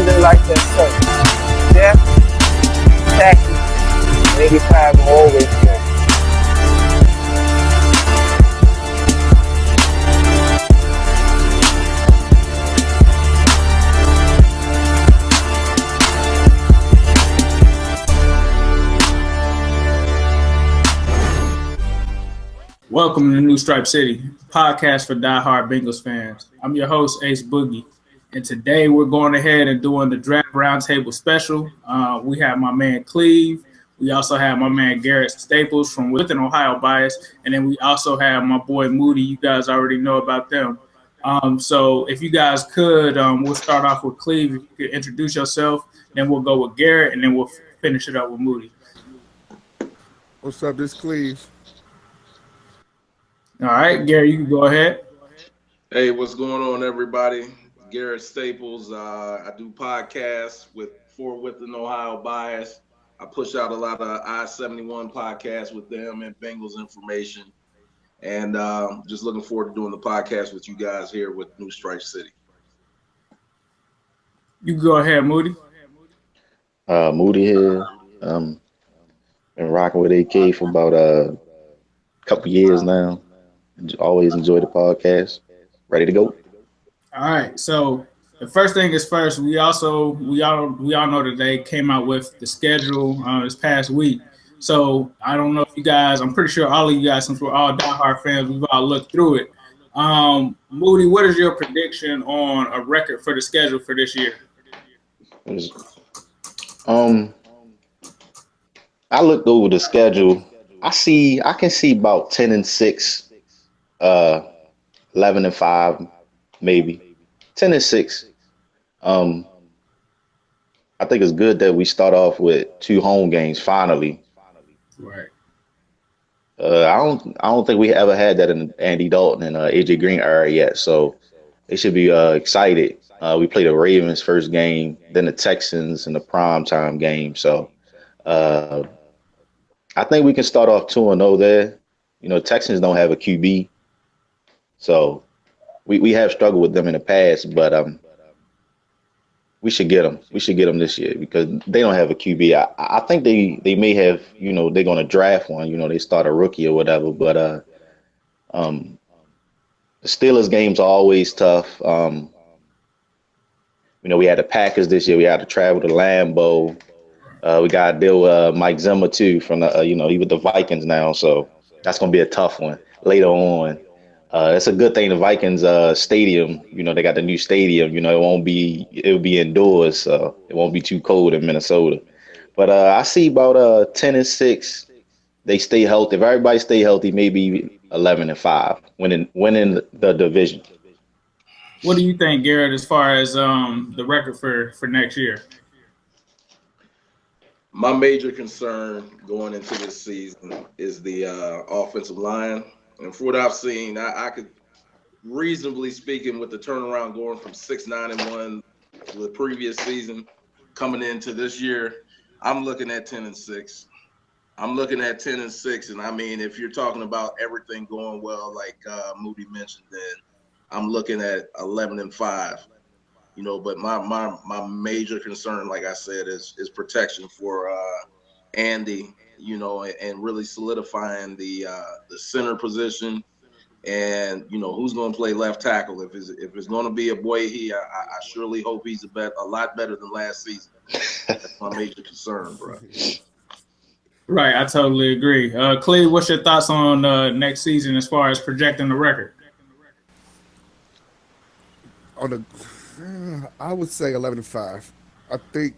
really like that stuff. Depth, tackle, 85 always good. Welcome to New Stripe City, podcast for diehard Bengals fans. I'm your host, Ace Boogie, and today we're going ahead and doing the Draft Roundtable special. We have my man Cleve. We also have my man Garret Staples from Within Ohio Bias, and then we also have my boy Moody. You guys already know about them. So if you guys could, we'll start off with Cleve. If you could introduce yourself, then we'll go with Garret, and then we'll finish it up with Moody. What's up, this Cleve? All right, Gary, you can go ahead. Hey, what's going on, everybody? Garret Staples. I do podcasts for Within Ohio Bias. I push out a lot of I-71 podcasts with them and Bengals information. And just looking forward to doing the podcast with you guys here with New Stripe City. You can go ahead, Moody. Moody here. Been rocking with AK for about a couple years now. Always enjoy the podcast. Ready to go. All right. So the first thing is first. We all know that they came out with the schedule this past week. So I don't know if you guys. I'm pretty sure all of you guys, since we're all diehard fans, we've all looked through it. Moody, what is your prediction on a record for the schedule for this year? I looked over the schedule. I can see about 10-6. 11-5, maybe 10-6. I think it's good that we start off with 2 home games finally. Right. I don't think we ever had that in Andy Dalton and AJ Green era yet, so they should be excited. We played the Ravens first game, then the Texans in the primetime game. So I think we can start off 2-0 there. You know, Texans don't have a QB. So we have struggled with them in the past, but we should get them. We should get them this year because they don't have a QB. I think they may have, you know, they're going to draft one. You know, they start a rookie or whatever. But the Steelers games are always tough. You know, we had the Packers this year. We had to travel to Lambeau. We got to deal with Mike Zimmer too from the he with the Vikings now. So that's going to be a tough one later on. It's a good thing the Vikings stadium, you know, they got the new stadium, you know, it'll be indoors, so it won't be too cold in Minnesota. But I see about 10-6. They stay healthy. If everybody stay healthy, maybe 11-5, winning the division. What do you think, Garret, as far as the record for next year? My major concern going into this season is the offensive line. And for what I've seen, I could reasonably speaking with the turnaround going from 6-9-1 to the previous season coming into this year, I'm looking at 10-6. I'm looking at 10-6, and I mean, if you're talking about everything going well, like Moody mentioned, then I'm looking at 11-5. You know, but my major concern, like I said, is protection for Andy. You know, and really solidifying the center position, and you know who's going to play left tackle. If it's going to be a Boyhe, I surely hope he's a lot better than last season. That's my major concern, bro. Right, I totally agree. Cleve, what's your thoughts on next season as far as projecting the record? I would say 11-5. I think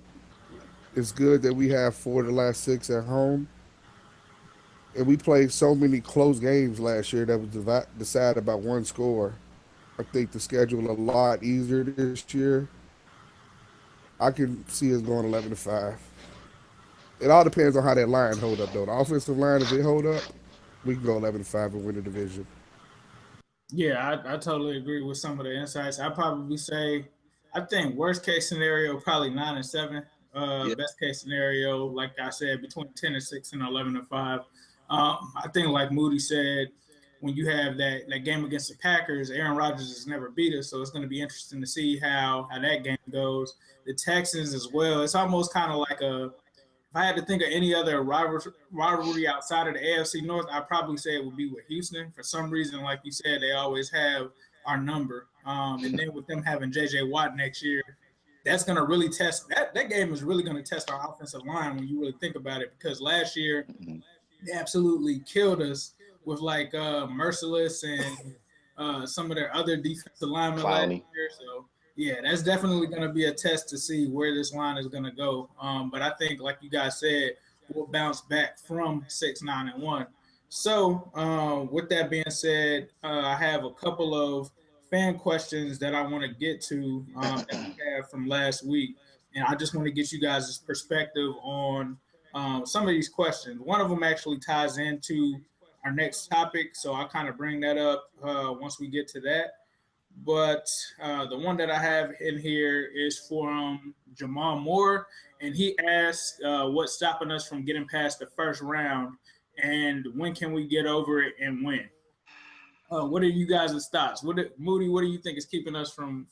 it's good that we have 4 of the last 6 at home. And we played so many close games last year that was decided by one score. I think the schedule a lot easier this year. I can see us going 11-5. It all depends on how that line hold up, though. The offensive line, if it hold up, we can go 11-5 and win the division. Yeah, I totally agree with some of the insights. I'd probably say, I think worst case scenario, probably 9-7. Best case scenario, like I said, between 10-6 and 11-5. I think, like Moody said, when you have that game against the Packers, Aaron Rodgers has never beat us, so it's going to be interesting to see how that game goes. The Texans as well. It's almost kind of like if I had to think of any other rivalry outside of the AFC North, I'd probably say it would be with Houston. For some reason, like you said, they always have our number. And then with them having J.J. Watt next year, that's going to really test that game is really going to test our offensive line when you really think about it, because last year they absolutely killed us with Merciless and some of their other defensive linemen last year. So yeah, that's definitely going to be a test to see where this line is going to go. But I think, like you guys said, we'll bounce back from 6-9-1. So with that being said, I have a couple of fan questions that I want to get to that we have from last week, and I just want to get you guys' perspective on some of these questions. One of them actually ties into our next topic, so I'll kind of bring that up once we get to that. But the one that I have in here is from Jamal Moore, and he asks what's stopping us from getting past the first round, and when can we get over it and win? What are you guys' thoughts? Moody, what do you think is keeping us from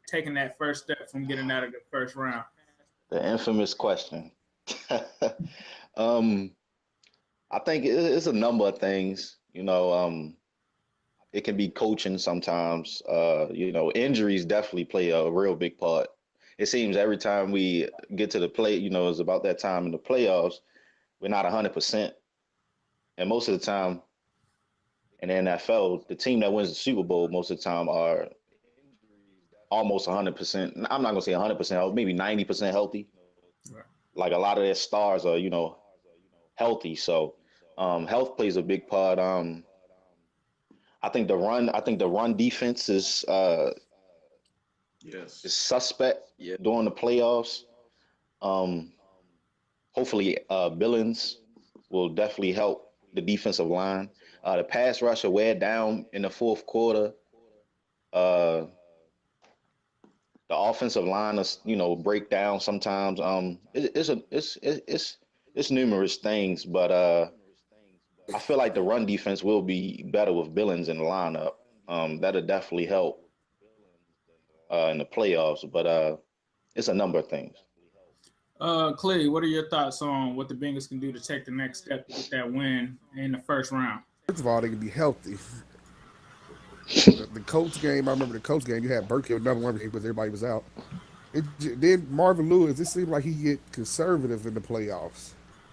taking that first step from getting out of the first round? The infamous question. I think it's a number of things. It can be coaching sometimes. Injuries definitely play a real big part. It seems every time we get to the play, it's about that time in the playoffs, we're not 100%. And most of the time in the NFL, the team that wins the Super Bowl most of the time are almost 100%. I'm not going to say 100% healthy, maybe 90% healthy. Right. Like a lot of their stars are, healthy. So health plays a big part. I think the run defense is suspect during the playoffs. Hopefully Billings will definitely help the defensive line. The pass rush will wear down in the fourth quarter. The offensive line is, break down sometimes. It's numerous things, but I feel like the run defense will be better with Billings in the lineup. That'll definitely help in the playoffs, but it's a number of things. Cleve, what are your thoughts on what the Bengals can do to take the next step to get that win in the first round? First of all, they can be healthy. The Colts game, I remember the Colts game, you had Burke another one because everybody was out. Then Marvin Lewis, it seemed like he get conservative in the playoffs.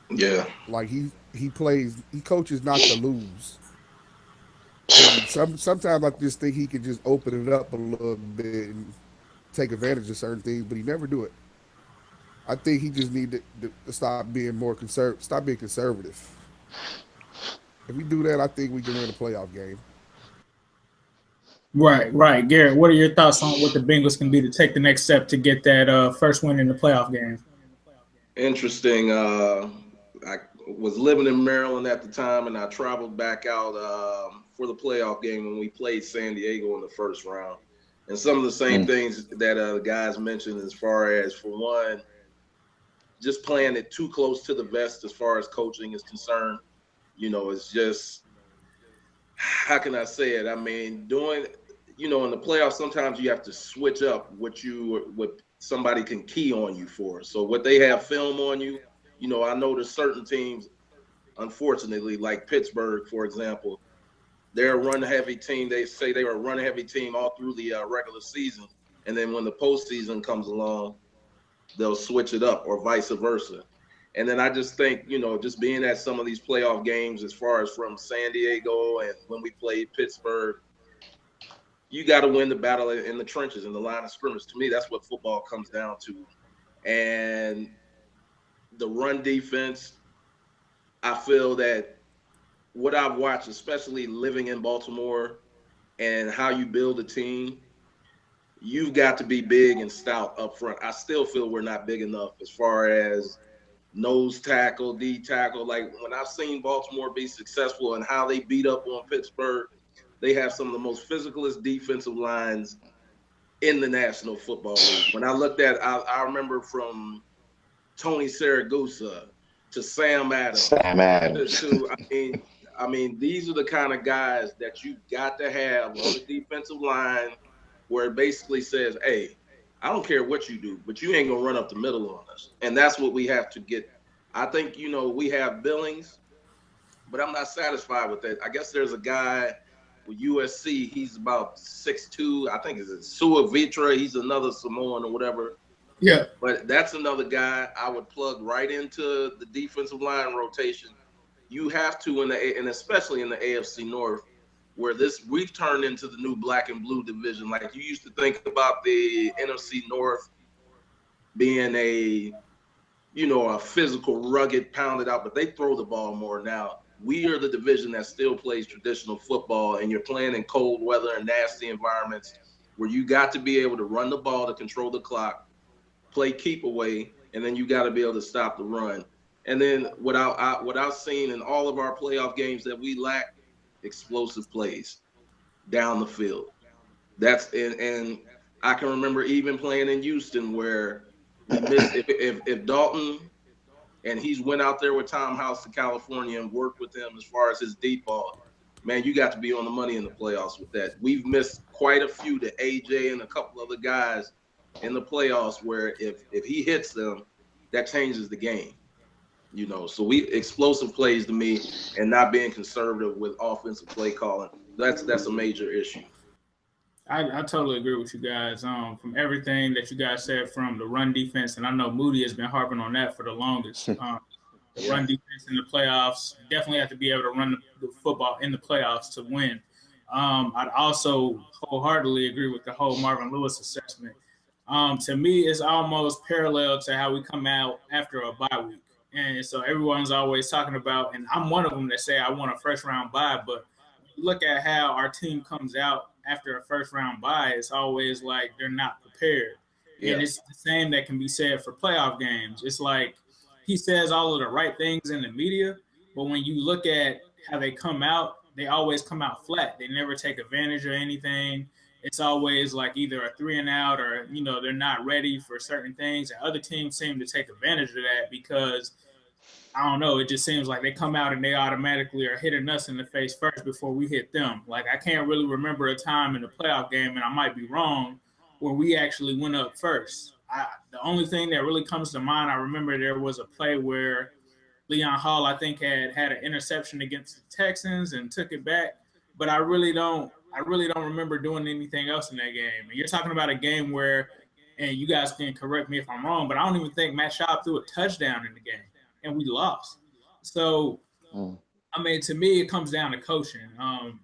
Yeah. Like he coaches not to lose. Sometimes I just think he can just open it up a little bit and take advantage of certain things, but he never do it. I think he just need to stop being more stop being conservative. If we do that, I think we can win a playoff game. Right. Garrett, what are your thoughts on what the Bengals can do to take the next step to get that first win in the playoff game? Interesting. I was living in Maryland at the time, and I traveled back out for the playoff game when we played San Diego in the first round. And some of the same things that the guys mentioned as far as, for one, just playing it too close to the vest as far as coaching is concerned. It's just, how can I say it? I mean, in the playoffs, sometimes you have to switch up what somebody can key on you for. So what they have film on you, I know there's certain teams, unfortunately, like Pittsburgh, for example, they're a run-heavy team. They say they were a run-heavy team all through the regular season. And then when the postseason comes along, they'll switch it up, or vice versa. And then I just think, just being at some of these playoff games, as far as from San Diego and when we played Pittsburgh, you got to win the battle in the trenches, in the line of scrimmage. To me, that's what football comes down to. And the run defense, I feel that what I've watched, especially living in Baltimore and how you build a team, you've got to be big and stout up front. I still feel we're not big enough as far as nose tackle, D tackle. Like, when I've seen Baltimore be successful and how they beat up on Pittsburgh, they have some of the most physicalist defensive lines in the National Football League. When I looked at, I remember from Tony Saragusa to Sam Adams. I mean, these are the kind of guys that you got to have on the defensive line where it basically says, hey, I don't care what you do, but you ain't going to run up the middle on us. And that's what we have to get. I think, we have Billings, but I'm not satisfied with that. I guess there's a guy with USC. He's about 6'2". I think it's Sua Vitra. He's another Samoan or whatever. Yeah. But that's another guy I would plug right into the defensive line rotation. You have to, and especially in the AFC North, where we've turned into the new black and blue division. Like you used to think about the NFC North being a physical, rugged, pounded out, but they throw the ball more now. We are the division that still plays traditional football, and you're playing in cold weather and nasty environments where you got to be able to run the ball to control the clock, play keep away, and then you got to be able to stop the run. And then what I've seen in all of our playoff games that we lack, explosive plays down the field. And I can remember even playing in Houston where we missed if Dalton and he's went out there with Tom House to California and worked with him as far as his deep ball. Man, you got to be on the money in the playoffs with that. We've missed quite a few to AJ and a couple other guys in the playoffs where if he hits them, that changes the game. So explosive plays to me and not being conservative with offensive play calling. That's a major issue. I totally agree with you guys. From everything that you guys said from the run defense, and I know Moody has been harping on that for the longest. The run defense in the playoffs, definitely have to be able to run the football in the playoffs to win. I'd also wholeheartedly agree with the whole Marvin Lewis assessment. To me, it's almost parallel to how we come out after a bye week. And so everyone's always talking about, and I'm one of them that say I want a first round bye, but look at how our team comes out after a first round bye, it's always like they're not prepared. Yeah. And it's the same that can be said for playoff games. It's like he says all of the right things in the media, but when you look at how they come out, they always come out flat. They never take advantage of anything. It's always like either a 3 and out or, they're not ready for certain things. And other teams seem to take advantage of that because I don't know. It just seems like they come out and they automatically are hitting us in the face first before we hit them. Like I can't really remember a time in the playoff game, and I might be wrong, where we actually went up first. The only thing that really comes to mind, I remember there was a play where Leon Hall, I think, had an interception against the Texans and took it back. But I really don't remember doing anything else in that game. And you're talking about a game where, and you guys can correct me if I'm wrong, but I don't even think Matt Schaub threw a touchdown in the game. And we lost. So, I mean, to me, it comes down to coaching.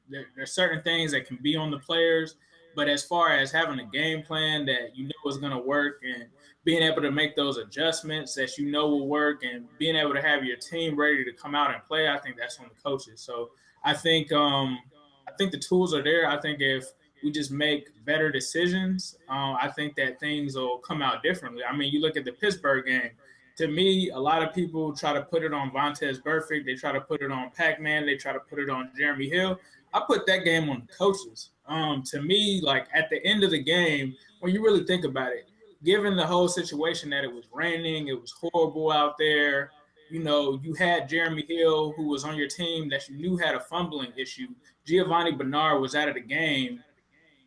There's certain things that can be on the players, but as far as having a game plan that is going to work and being able to make those adjustments that will work and being able to have your team ready to come out and play, I think that's on the coaches. So I think the tools are there. I think if we just make better decisions, I think that things will come out differently. I mean, you look at the Pittsburgh game. To me, a lot of people try to put it on Vontaze Burfict. They try to put it on Pac-Man. They try to put it on Jeremy Hill. I put that game on the coaches. To me, like at the end of the game, when you really think about it, given the whole situation that it was raining, it was horrible out there, you had Jeremy Hill, who was on your team that you knew had a fumbling issue. Giovanni Bernard was out of the game.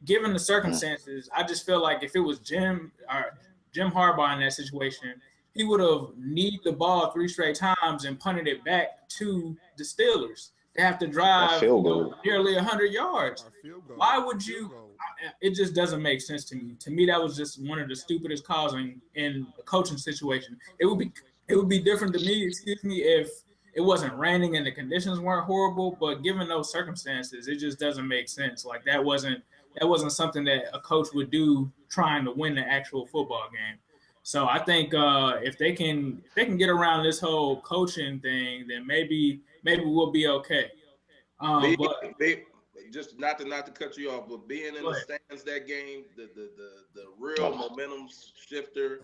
Given the circumstances, I just feel like if it was Jim Harbaugh in that situation, he would have kneed the ball 3 straight times and punted it back to the Steelers. They have to drive nearly 100 yards. Why would you? It just doesn't make sense to me. To me, that was just one of the stupidest calls in a coaching situation. It would be different to me, if it wasn't raining and the conditions weren't horrible. But given those circumstances, it just doesn't make sense. Like that wasn't something that a coach would do trying to win the actual football game. So I think if they can get around this whole coaching thing, then maybe we'll be okay. Just not to cut you off, but being in the stands that game, the real momentum shifter,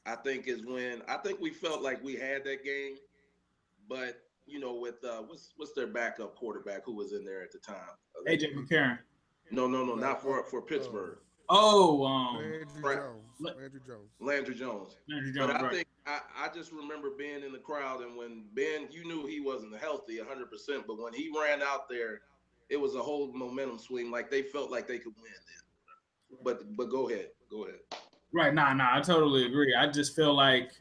I think is when we felt like we had that game, but with what's their backup quarterback who was in there at the time? AJ McCarron. No, not for Pittsburgh. Oh, Landry Crap, Jones. Le- Landry Jones. Landry Jones. Landry But Jones, I right? think I just remember being in the crowd, and when Ben, you knew he wasn't healthy 100%, but when he ran out there, it was a whole momentum swing. Like they felt like they could win then. But go ahead, go ahead. Right. Nah. I totally agree. I just feel like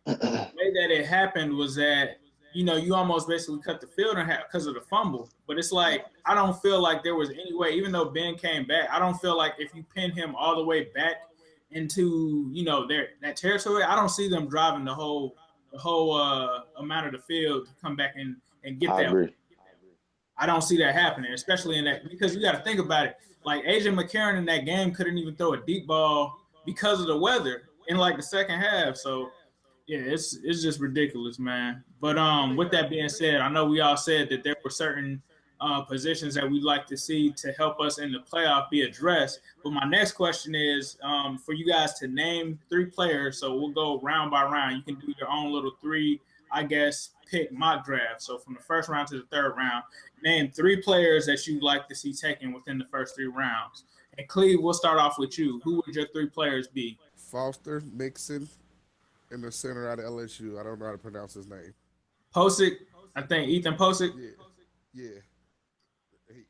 the way that it happened was that you almost basically cut the field in half because of the fumble. But it's like I don't feel like there was any way, even though Ben came back, I don't feel like if you pin him all the way back into their that territory, I don't see them driving the whole amount of the field to come back and get I that. agree. I don't see that happening, especially in that because you got to think about it. Like AJ McCarron in that game couldn't even throw a deep ball because of the weather in like the second half. So yeah, it's just ridiculous, man. But with that being said, I know we all said that there were certain positions that we'd like to see to help us in the playoff be addressed. But my next question is for you guys to name 3 players. So we'll go round by round. You can do your own little 3, I guess, pick mock draft. So from the first round to the third round, name 3 players that you'd like to see taken within the first 3 rounds. And Cleve, we'll start off with you. Who would your 3 players be? Foster, Mixon, and the center out of LSU. I don't know how to pronounce his name. Posick, I think Ethan Posick. Yeah, yeah. He,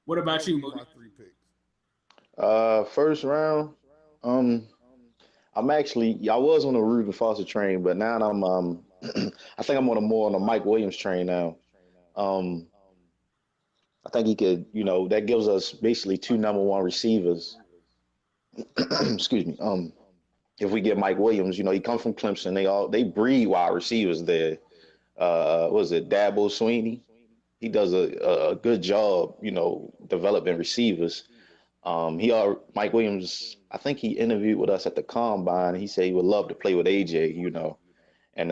What they about would you, be Moody? my 3 picks. First round. Um, I'm actually I was on the Reuben Foster train, but now I'm I think I'm on the Mike Williams train now. Um, I think he could, that gives us basically 2 number 1 receivers. Excuse me. If we get Mike Williams, he comes from Clemson. They breed wide receivers there. Was it Dabo Sweeney? He does a good job, developing receivers. Mike Williams. I think he interviewed with us at the combine. He said he would love to play with AJ, And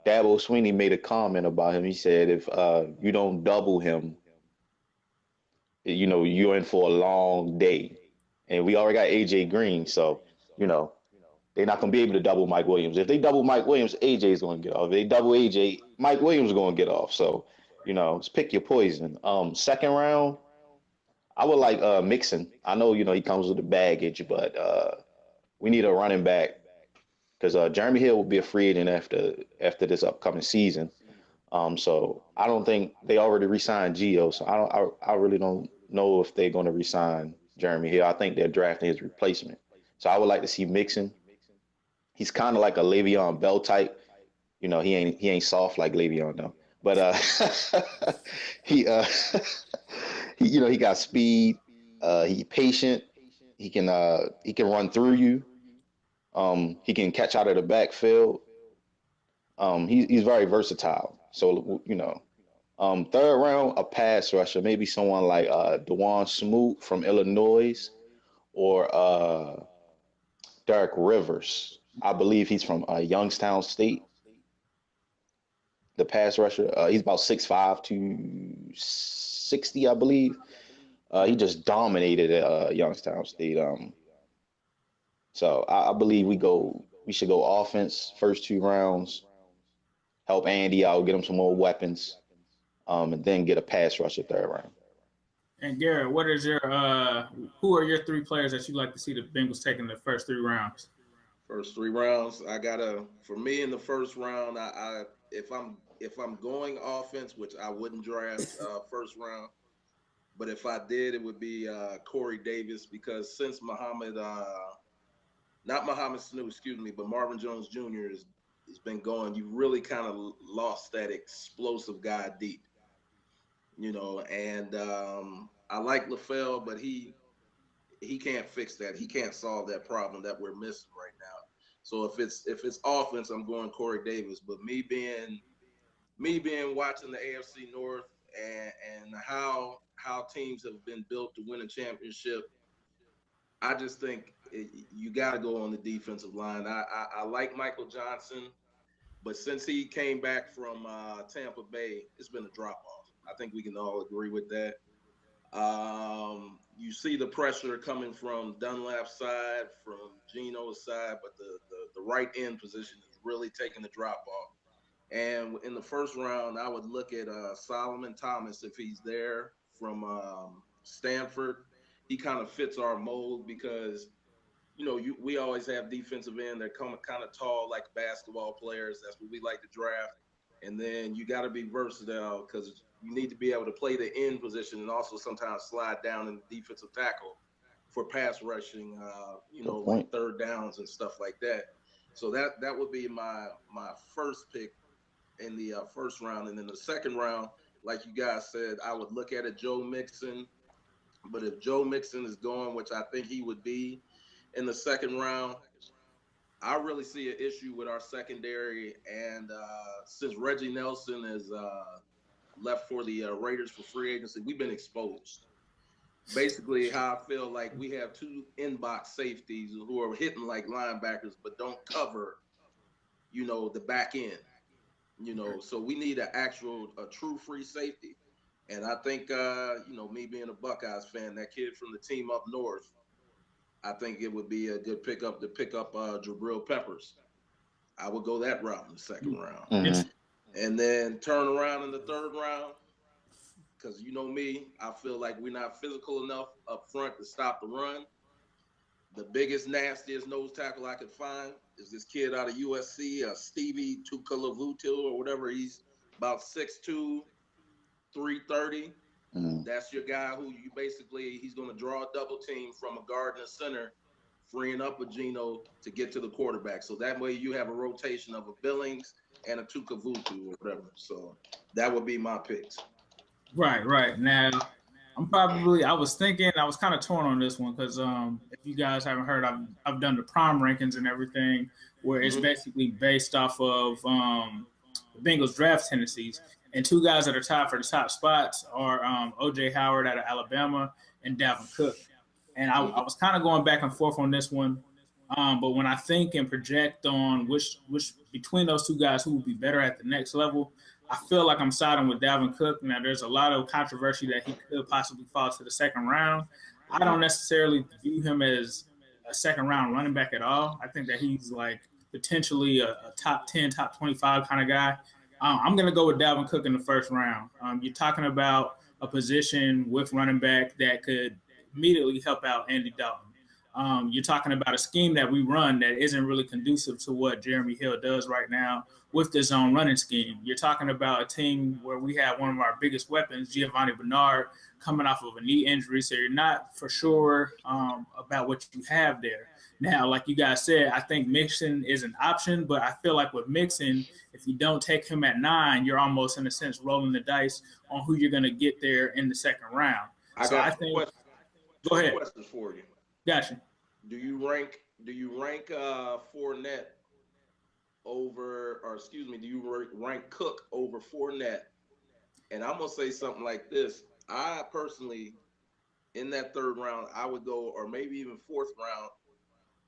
Dabo Sweeney made a comment about him. He said if you don't double him, you're in for a long day. And we already got AJ Green, so you know they're not going to be able to double Mike Williams. If they double Mike Williams, AJ is going to get off. If they double AJ, Mike Williams is going to get off. So, just pick your poison. Second round, I would like Mixon. I know, he comes with the baggage, but we need a running back because Jeremy Hill will be a free agent after this upcoming season. So I don't think they already re-signed Gio. So I really don't know if they're going to re-sign Jeremy Hill. I think they're drafting his replacement. So I would like to see Mixon. He's kind of like a Le'Veon Bell type. He ain't soft like Le'Veon though. But he he got speed. He patient. He can run through you. He can catch out of the backfield. He's very versatile. So third round a pass rusher, maybe someone like Dewan Smoot from Illinois or Derek Rivers. I believe he's from Youngstown State. The pass rusher. He's about 6'5" to 60, I believe. He just dominated at Youngstown State. So I believe we should go offense first 2 rounds, help Andy out, get him some more weapons, and then get a pass rusher third round. And Garrett, what is your who are your 3 players that you like to see the Bengals taking the first 3 rounds? First 3 rounds, I gotta for me in the first round. I if I'm going offense, which I wouldn't draft first round, but if I did, it would be Corey Davis because since not Muhammad Sanu, excuse me, but Marvin Jones Jr. has been going, you really kind of lost that explosive guy deep, And I like LaFell, but he can't fix that. He can't solve that problem that we're missing right now. So if it's offense, I'm going Corey Davis. But me being watching the AFC North and how teams have been built to win a championship, I just think you got to go on the defensive line. I like Michael Johnson, but since he came back from Tampa Bay, it's been a drop off. I think we can all agree with that. You see the pressure coming from Dunlap's side, from Geno's side, but the right end position is really taking the drop off. And in the first round, I would look at Solomon Thomas if he's there from Stanford. he kind of fits our mold because, we always have defensive end that come kind of tall like basketball players. That's what we like to draft. And then you got to be versatile because you need to be able to play the end position and also sometimes slide down in the defensive tackle for pass rushing, like third downs and stuff like that. So that would be my first pick in the first round. And then the second round, like you guys said, I would look at it, Joe Mixon. But if Joe Mixon is going, which I think he would be in the second round, I really see an issue with our secondary. And since Reggie Nelson is left for the Raiders for free agency, we've been exposed. Basically, how I feel like we have two inbox safeties who are hitting like linebackers but don't cover, the back end. So we need a true free safety. And I think, me being a Buckeyes fan, that kid from the team up north, I think it would be a good pickup to pick up Jabril Peppers. I would go that route in the second round. Mm-hmm. And then turn around in the third round, because me, I feel like we're not physical enough up front to stop the run. The biggest, nastiest nose tackle I could find is this kid out of USC, Stevie Tukalavutil or whatever. He's about 6'2", 330. That's your guy who he's going to draw a double team from a guard and a center, freeing up a Geno to get to the quarterback. So that way you have a rotation of a Billings and a Tukavutu or whatever. So that would be my picks. Right. Now, I was kind of torn on this one because if you guys haven't heard, I've done the prime rankings and everything where it's basically based off of the Bengals draft tendencies. And two guys that are tied for the top spots are O.J. Howard out of Alabama and Dalvin Cook. And I was kind of going back and forth on this one. But when I think and project on which between those two guys who would be better at the next level, I feel like I'm siding with Dalvin Cook. Now, there's a lot of controversy that he could possibly fall to the second round. I don't necessarily view him as a second-round running back at all. I think that he's like potentially a top 10, top 25 kind of guy. I'm going to go with Dalvin Cook in the first round. You're talking about a position with running back that could immediately help out Andy Dalton. You're talking about a scheme that we run that isn't really conducive to what Jeremy Hill does right now with the zone running scheme. You're talking about a team where we have one of our biggest weapons, Giovanni Bernard, coming off of a knee injury. So you're not for sure about what you have there. Now, like you guys said, I think Mixon is an option, but I feel like with Mixon, if you don't take him at 9, you're almost, in a sense, rolling the dice on who you're going to get there in the second round. Go ahead. Questions for you. Gotcha. Do you rank Fournette do you rank Cook over Fournette? And I'm gonna say something like this. I personally, in that third round, I would go, or maybe even fourth round.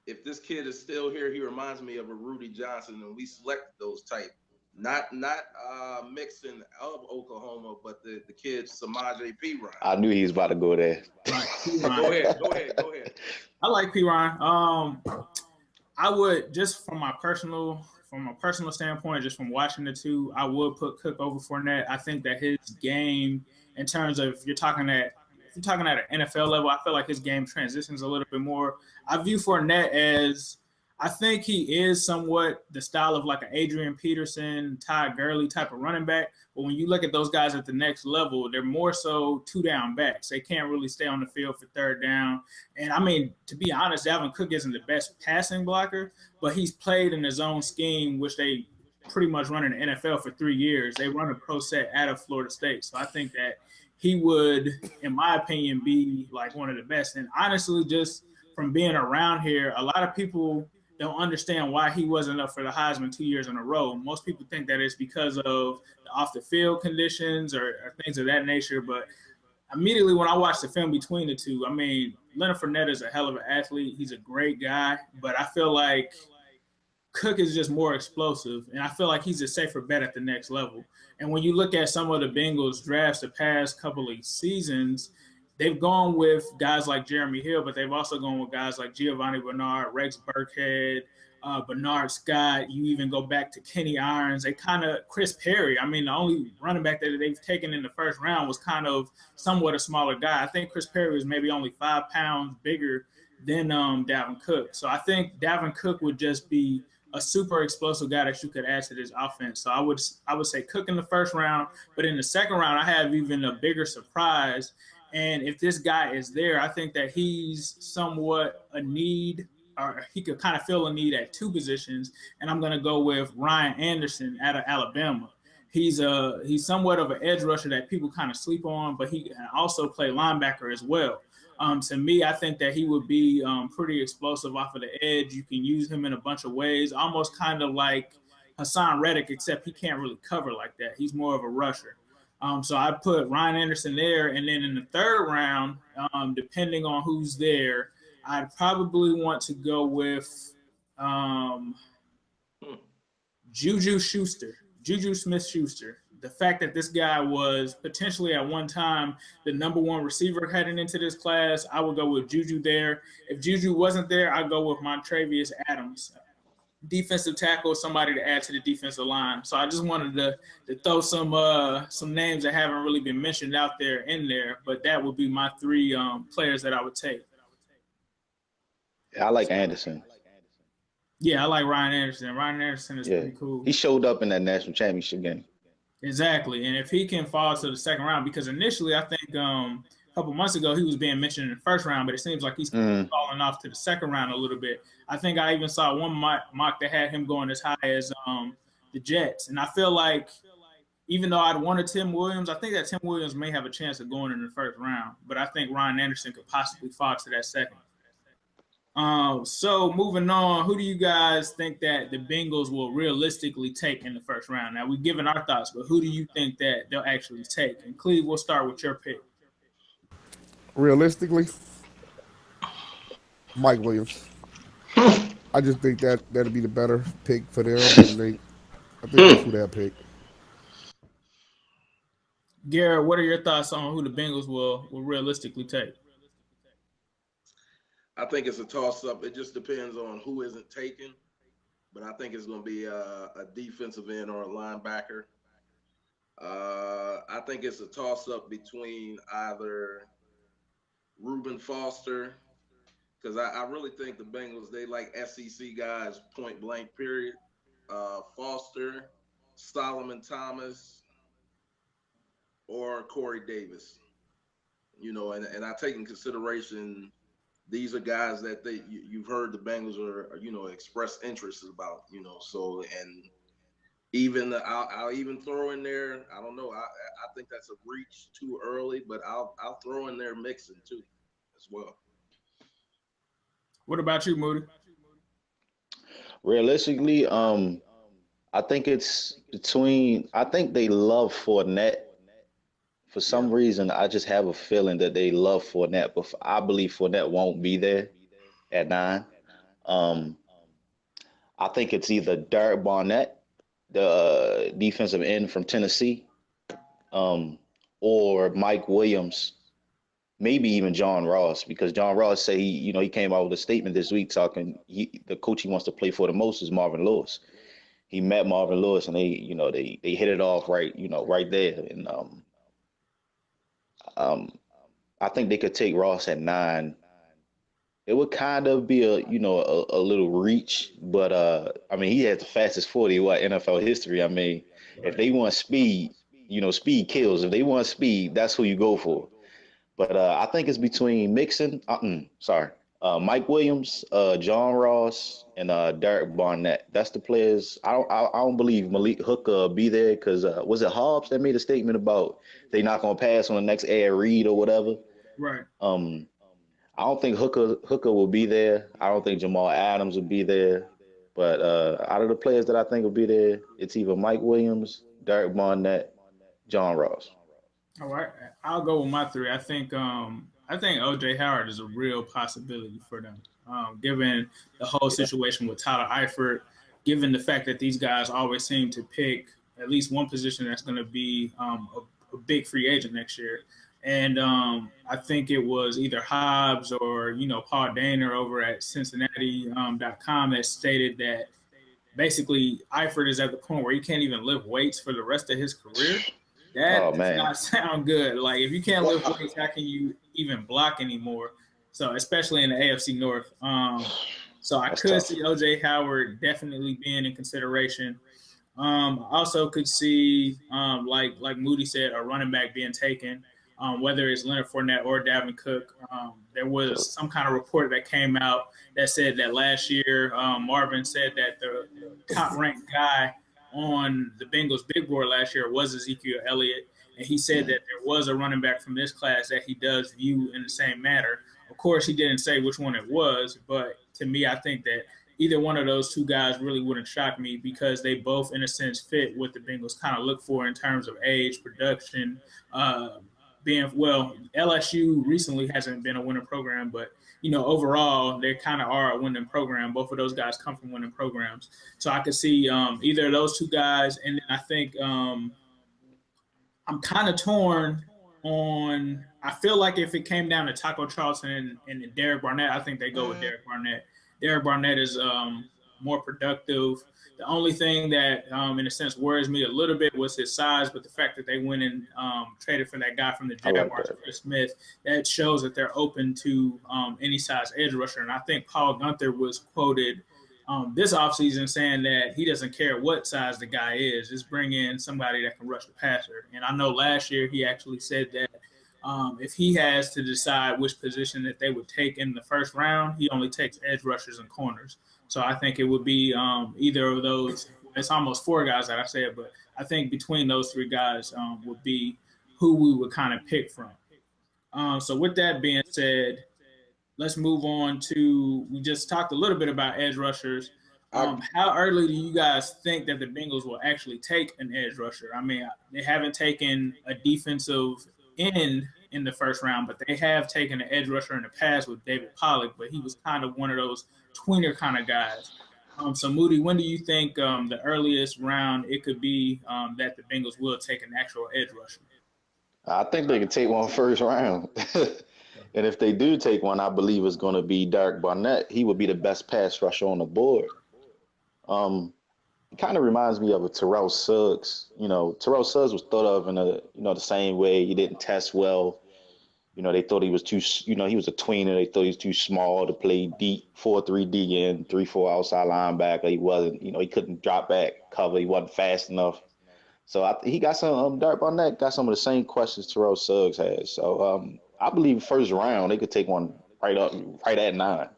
If this kid is still here, he reminds me of a Rudy Johnson, and we select those type. Not Mixon of Oklahoma, but the kid Samaje Perine. I knew he was about to go there. Right. Go ahead. I like Perine. I would, just from a personal standpoint, just from watching the two, I would put Cook over Fournette. I think that his game, in terms of if you're talking at an NFL level, I feel like his game transitions a little bit more. I view Fournette as, I think he is somewhat the style of like an Adrian Peterson, Todd Gurley type of running back. But when you look at those guys at the next level, they're more so two-down backs. They can't really stay on the field for third down. And, I mean, to be honest, Dalvin Cook isn't the best passing blocker, but he's played in his own scheme, which they pretty much run in the NFL for 3 years. They run a pro set out of Florida State. So I think that he would, in my opinion, be like one of the best. And honestly, just from being around here, a lot of people don't understand why he wasn't up for the Heisman 2 years in a row. Most people think that it's because of the off-the-field conditions or things of that nature. But immediately when I watched the film between the two, I mean, Leonard Fournette is a hell of an athlete. He's a great guy. But I feel like Cook is just more explosive, and I feel like he's a safer bet at the next level. And when you look at some of the Bengals drafts the past couple of seasons, they've gone with guys like Jeremy Hill, but they've also gone with guys like Giovanni Bernard, Rex Burkhead, Bernard Scott. You even go back to Kenny Irons. Chris Perry. I mean, the only running back that they've taken in the first round was kind of somewhat a smaller guy. I think Chris Perry was maybe only 5 pounds bigger than Dalvin Cook. So I think Dalvin Cook would just be a super explosive guy that you could add to this offense. So I would say Cook in the first round, but in the second round, I have even a bigger surprise. And if this guy is there, I think that he's somewhat a need, or he could kind of fill a need at 2 positions. And I'm going to go with Ryan Anderson out of Alabama. He's somewhat of an edge rusher that people kind of sleep on, but he can also play linebacker as well. To me, I think that he would be pretty explosive off of the edge. You can use him in a bunch of ways, almost kind of like Hassan Reddick, except he can't really cover like that. He's more of a rusher. So I put Ryan Anderson there. And then in the third round, depending on who's there, I'd probably want to go with Juju Smith-Schuster. The fact that this guy was potentially at one time the number 1 receiver heading into this class, I would go with Juju there. If Juju wasn't there, I'd go with Montravius Adams, defensive tackle, somebody to add to the defensive line. So I just wanted to throw some names that haven't really been mentioned out there in there, but that would be my 3 players that I would take. Yeah, I like Anderson. Yeah, I like Ryan Anderson. Ryan Anderson is pretty cool. He showed up in that national championship game. Exactly. And if he can fall to the second round, because initially I think a couple months ago he was being mentioned in the first round, but it seems like he's falling off to the second round a little bit. I think I even saw one mock that had him going as high as the Jets. And I feel like even though I'd wanted Tim Williams, I think that Tim Williams may have a chance of going in the first round. But I think Ryan Anderson could possibly fall to that second. So moving on, who do you guys think that the Bengals will realistically take in the first round? Now, we've given our thoughts, but who do you think that they'll actually take? And Cleve, we'll start with your pick. Realistically, Mike Williams. I just think that'll be the better pick for them. I think that's who they'll pick. Garrett, what are your thoughts on who the Bengals will realistically take? I think it's a toss-up. It just depends on who isn't taken. But I think it's going to be a defensive end or a linebacker. I think it's a toss-up between either Reuben Foster, because I really think the Bengals, they like SEC guys point blank, period. Foster, Solomon Thomas, or Corey Davis. And I take in consideration – these are guys that you've heard the Bengals are express interest about, so, and even I'll even throw in there, I don't know, I think that's a reach too early, but I'll throw in there Mixon too as well. What about you, Moody? Realistically, I think it's I think they love Fournette. For some reason, I just have a feeling that they love Fournette, but I believe Fournette won't be there at 9. I think it's either Derek Barnett, the defensive end from Tennessee, or Mike Williams, maybe even John Ross, because John Ross say he came out with a statement this week talking the coach he wants to play for the most is Marvin Lewis. He met Marvin Lewis and they hit it off right there, and I think they could take Ross at 9. It would kind of be a little reach, but I mean, he had the fastest 40 NFL history. I mean, if they want speed, speed kills. If they want speed, that's who you go for. But I think it's between Mike Williams, John Ross, and Derek Barnett. That's the players. I don't believe Malik Hooker will be there because was it Hobbs that made a statement about they not gonna pass on the next Air Reed or whatever? Right. I don't think Hooker will be there. I don't think Jamal Adams will be there. But out of the players that I think will be there, it's either Mike Williams, Derek Barnett, John Ross. All right, I'll go with my 3. I think O.J. Howard is a real possibility for them, given the whole situation with Tyler Eifert, given the fact that these guys always seem to pick at least one position that's going to be a big free agent next year. and I think it was either Hobbs or Paul Dehner over at Cincinnati.com that stated that basically Eifert is at the point where he can't even lift weights for the rest of his career. Oh That does man, not sound good. Like if you can't lift Well, weights, how can you even block anymore? So especially in the AFC North. So I that's could tough. see OJ Howard definitely being in consideration. I also could see, like Moody said, a running back being taken, whether it's Leonard Fournette or Dalvin Cook. There was some kind of report that came out that said that last year Marvin said that the top ranked guy on the Bengals big board last year was Ezekiel Elliott, and he said that there was a running back from this class that he does view in the same manner. Of course, he didn't say which one it was, but to me, I think that either one of those two guys really wouldn't shock me because they both, in a sense, fit what the Bengals kind of look for in terms of age, production, being well. LSU recently hasn't been a winning program, but overall they kind of are a winning program. Both of those guys come from winning programs, so I could see either of those two guys, and then I think I'm kind of torn on. I feel like if it came down to Taco Charlton and Derek Barnett, I think they go with Derek Barnett. Derek Barnett is more productive. The only thing that, in a sense, worries me a little bit was his size, but the fact that they went and traded for that guy from the I like Jaguars, that. Chris Smith, that shows that they're open to any size edge rusher. And I think Paul Gunther was quoted this offseason saying that he doesn't care what size the guy is, just bring in somebody that can rush the passer. And I know last year he actually said that if he has to decide which position that they would take in the first round, he only takes edge rushers and corners. So I think it would be either of those. It's almost four guys that I said, but I think between those three guys would be who we would kind of pick from. So with that being said, let's move on to. We just talked a little bit about edge rushers. I How early do you guys think that the Bengals will actually take an edge rusher? I mean, they haven't taken a defensive end in the first round, but they have taken an edge rusher in the past with David Pollock, but he was kind of one of those tweener kind of guys. So Moody, when do you think the earliest round it could be that the Bengals will take an actual edge rusher? I think they could take one first round. And if they do take one, I believe it's going to be Derek Barnett. He would be the best pass rusher on the board. Um, it kind of reminds me of a Terrell Suggs. Terrell Suggs was thought of in the same way. He didn't test well. They thought he was too. He was a tweener. They thought he was too small to play deep 4-3 D in 3-4 outside linebacker. He wasn't. He couldn't drop back cover. He wasn't fast enough. So he got some. Derek Barnett got some of the same questions Terrell Suggs has. So I believe first round they could take one right up, right at 9.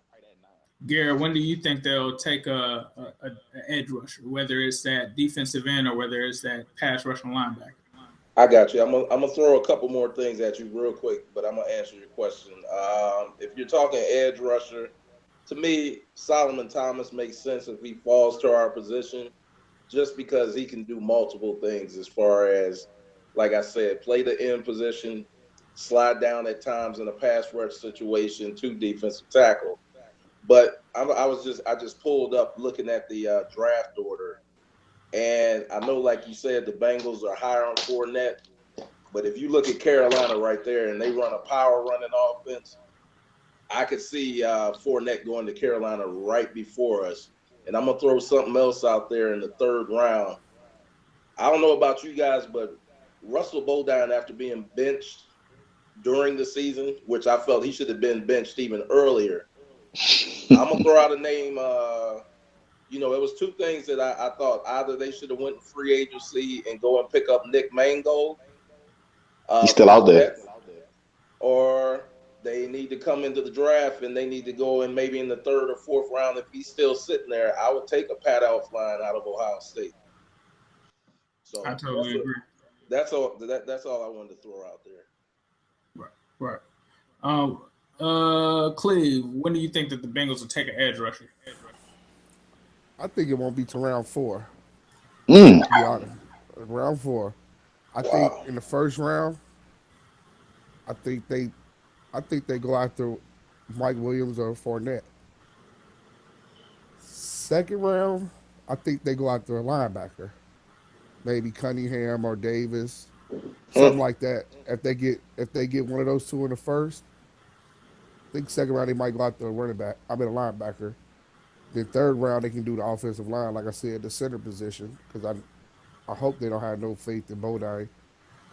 Garrett, when do you think they'll take a edge rusher, whether it's that defensive end or whether it's that pass rushing linebacker? I got you. I'm gonna throw a couple more things at you real quick, but I'm gonna answer your question. If you're talking edge rusher, to me, Solomon Thomas makes sense if he falls to our position, just because he can do multiple things as far as, like I said, play the end position, slide down at times in a pass rush situation to defensive tackle. But I just pulled up looking at the draft order, and I know, like you said, the Bengals are higher on Fournette. But if you look at Carolina right there, and they run a power running offense, I could see Fournette going to Carolina right before us. And I'm gonna throw something else out there in the third round. I don't know about you guys, but Russell Bodine, after being benched during the season, which I felt he should have been benched even earlier, I'm gonna throw out a name. It was two things that I thought either they should have went free agency and go and pick up Nick Mangold He's still from the out there. Jets, or they need to come into the draft and they need to go in maybe in the third or fourth round. If he's still sitting there, I would take a Pat Elflein out of Ohio State. I So totally agree. that's all. That's all I wanted to throw out there. Right, right. Cleve, when do you think that the Bengals will take an edge rusher? I think it won't be to round 4. Mm. To be honest, round 4. I think Wow. in the first round, I think they, I think they go after Mike Williams or Fournette. Second round, I think they go after a linebacker, maybe Cunningham or Davis. something like that. If they get one of those two in the first, I think second round they might go out the running back. I mean a linebacker. Then third round they can do the offensive line, like I said, the center position. Because I hope they don't have no faith in Moody,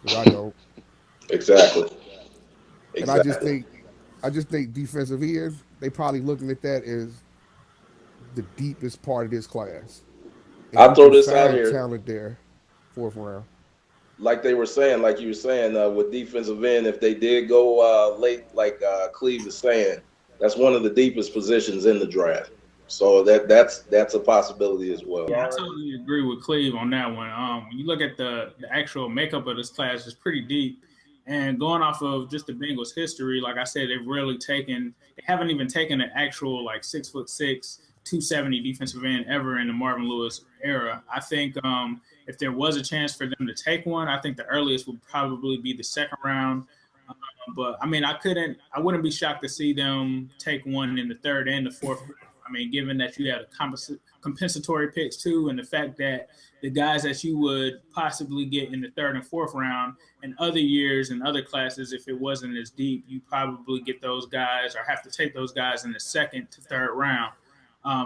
because I don't. Exactly. And I just Exactly. think defensive end, they probably looking at that as the deepest part of this class. And I'll you throw can this out find here. talent there, fourth round. Like they were saying, like you were saying, with defensive end, if they did go late, like Cleve is saying, that's one of the deepest positions in the draft. So that's a possibility as well. Yeah, I totally agree with Cleve on that one. When you look at the actual makeup of this class, it's pretty deep. And going off of just the Bengals' history, like I said, they haven't even taken an actual like 6'6", 270 defensive end ever in the Marvin Lewis era. I think if there was a chance for them to take one, I think the earliest would probably be the second round. But I mean, I wouldn't be shocked to see them take one in the third and the fourth round. I mean, given that you had a compensatory picks too, and the fact that the guys that you would possibly get in the third and fourth round in other years and other classes, if it wasn't as deep, you probably get those guys or have to take those guys in the second to third round.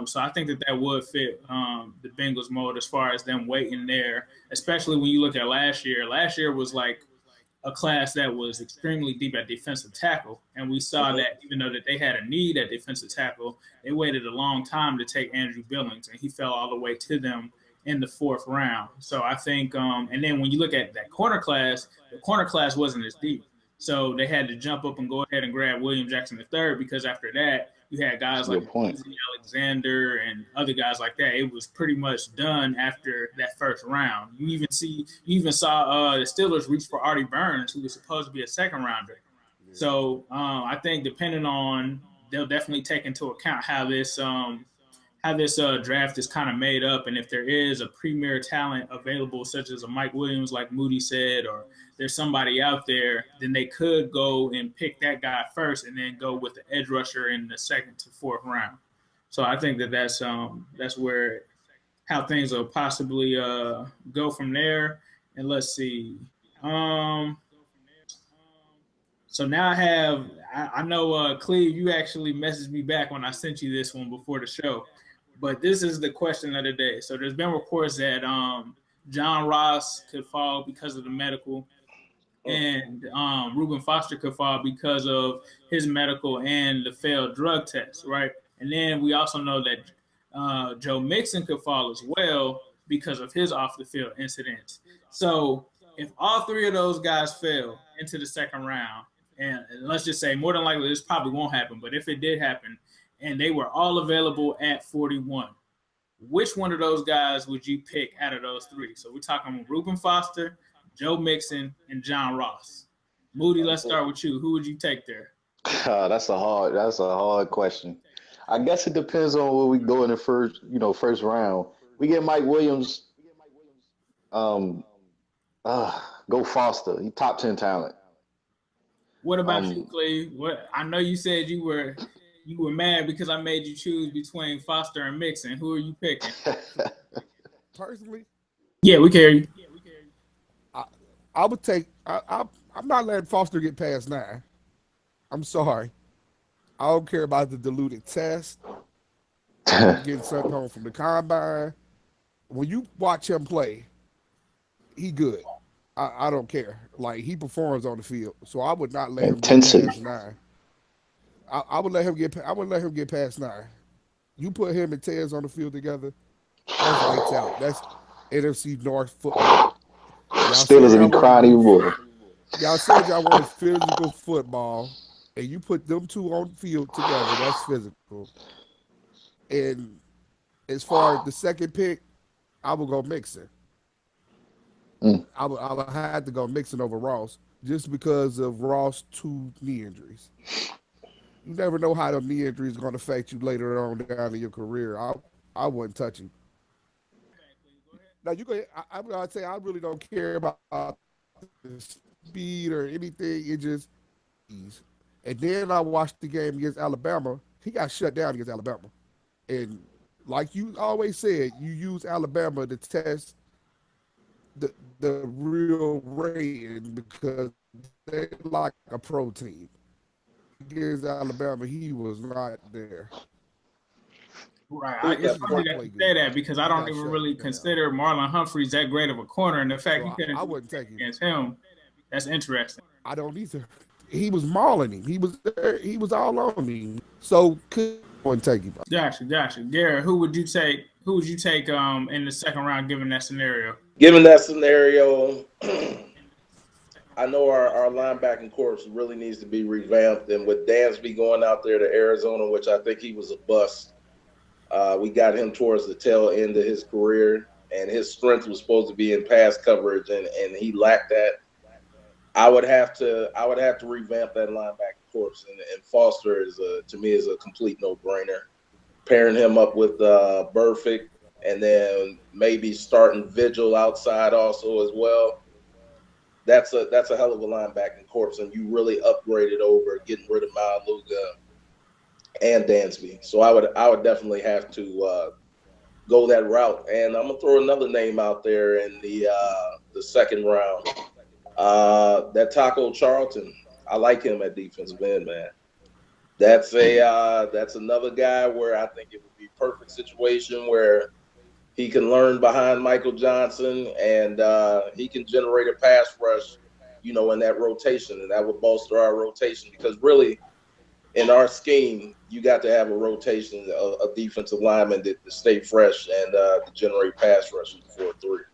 So I think that would fit the Bengals mold as far as them waiting there, especially when you look at last year. Last year was like a class that was extremely deep at defensive tackle, and we saw Mhm. that even though that they had a need at defensive tackle, they waited a long time to take Andrew Billings, and he fell all the way to them in the fourth round. So I think, and then when you look at that corner class, the corner class wasn't as deep, so they had to jump up and go ahead and grab William Jackson III because after that you had That's guys a like good point. Alexander and other guys like that. It was pretty much done after that first round. You even saw the Steelers reach for Artie Burns, who was supposed to be a second rounder. Yeah. So I think depending on, they'll definitely take into account how this draft is kind of made up, and if there is a premier talent available, such as a Mike Williams, like Moody said, or there's somebody out there, then they could go and pick that guy first, and then go with the edge rusher in the second to fourth round. So I think that's where how things will possibly go from there. And let's see. Um, so now I know Cleve, you actually messaged me back when I sent you this one before the show, but this is the question of the day. So there's been reports that John Ross could fall because of the medical, and Reuben Foster could fall because of his medical and the failed drug test, right? And then we also know that Joe Mixon could fall as well because of his off the field incidents. So if all three of those guys fail into the second round, and let's just say more than likely this probably won't happen, but if it did happen and they were all available at 41, which one of those guys would you pick out of those three? So we're talking Reuben Foster, Joe Mixon, and John Ross. Moody, let's start with you. Who would you take there? That's a hard question. I guess it depends on where we go in the first round. We get Mike Williams. Um, Go Foster. He top 10 talent. What about you, Um, Cleve? What I know you said you were mad because I made you choose between Foster and Mixon. Who are you picking? Personally, Yeah, we carry you. I, I would take. I'm not letting Foster get past 9. I'm sorry. I don't care about the diluted test. Getting sent home from the combine. When you watch him play, he good. I don't care. Like he performs on the field, so I would not let him get Intensity. past 9. I would let him get. I would let him get past 9. You put him and Tez on the field together, that's lights out. That's NFC North football. Y'all Steelers said will y'all be wanted to crying do. even more. Y'all said y'all wanted physical football, and you put them two on the field together. That's physical. And as far as the second pick, I would go Mixon. Mm. I would have to go Mixon over Ross just because of Ross' 2 knee injuries. You never know how them knee injuries are going to affect you later on down in your career. I wouldn't touch him. Now you go. I'd say I really don't care about the speed or anything. It just ease. And then I watched the game against Alabama. He got shut down against Alabama. And like you always said, you use Alabama to test the real rating because they like a pro team. Against Alabama, he was not there. Right. It's funny that you say that because I don't even really consider Marlon Humphreys that great of a corner, and the fact you couldn't wouldn't take him against him, that's interesting. I don't either. He was mauling him. He was there. He was all on him. So couldn't take him. Gotcha. Garret, who would you take? Who would you take in the second round given that scenario? Given that scenario, I know our linebacking corps really needs to be revamped, and with Dansby going out there to Arizona, which I think he was a bust. We got him towards the tail end of his career, and his strength was supposed to be in pass coverage, and he lacked that. I would have to revamp that linebacking corps, and Foster to me is a complete no-brainer. Pairing him up with Burfict, and then maybe starting Vigil outside also as well. That's a hell of a linebacking corps, and you really upgraded over getting rid of Maluga and Dansby. So I would definitely have to go that route. And I'm gonna throw another name out there in the second round. That Taco Charlton. I like him at defensive end, man. That's another guy where I think it would be a perfect situation where he can learn behind Michael Johnson and he can generate a pass rush, in that rotation, and that would bolster our rotation because really in our scheme, you got to have a rotation of defensive linemen to stay fresh and to generate pass rushes 4-3.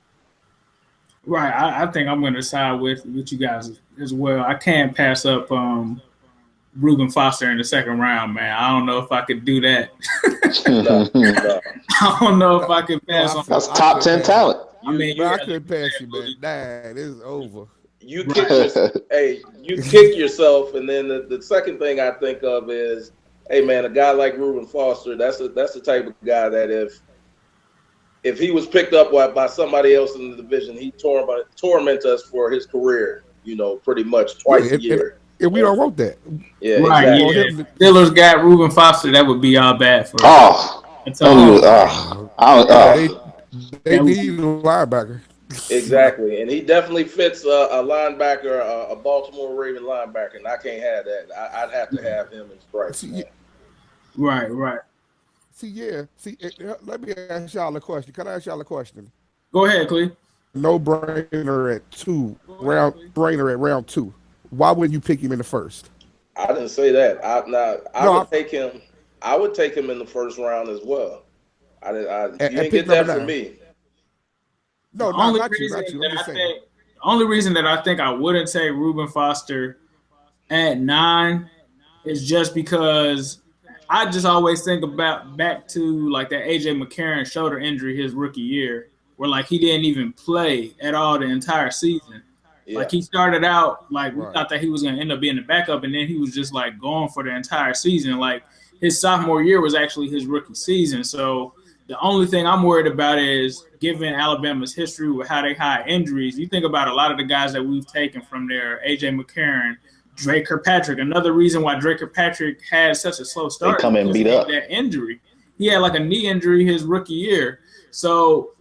Right. I think I'm going to side with you guys as well. I can't pass up Reuben Foster in the second round, man. I don't know if I could do that. No. I don't know if I could pass on. That's top 10 talent. I mean, I couldn't pass you, man. That is over. You kick yourself, and then the second thing I think of is, hey man, a guy like Reuben Foster, that's the type of guy that if he was picked up by somebody else in the division, he'd torment us for his career, pretty much twice a year. And we don't want that. Yeah, right. Exactly. Yeah. Steelers got Reuben Foster, that would be all bad for They need a linebacker. Exactly, and he definitely fits a linebacker, a Baltimore Raven linebacker, and I can't have that. I'd have to have him in stripes. Right. Let me ask y'all a question. Can I ask y'all a question? Go ahead, Cleve. No brainer at 2. Brainer at round 2. Why wouldn't you pick him in the first? I didn't say that. I would take him. I would take him in the first round as well. You didn't get that from me. No, not you. The only reason that I think I wouldn't take Reuben Foster at 9 is just because I just always think about back to like that AJ McCarron shoulder injury his rookie year, where like he didn't even play at all the entire season. Yeah. Like he started out like we thought that he was going to end up being the backup, and then he was just like going for the entire season. Like his sophomore year was actually his rookie season. So the only thing I'm worried about is given Alabama's history with how they hide injuries. You think about a lot of the guys that we've taken from there, AJ McCarron, Drake Kirkpatrick. Another reason why Drake Kirkpatrick had such a slow start. They come in beat up. That injury. He had like a knee injury his rookie year. So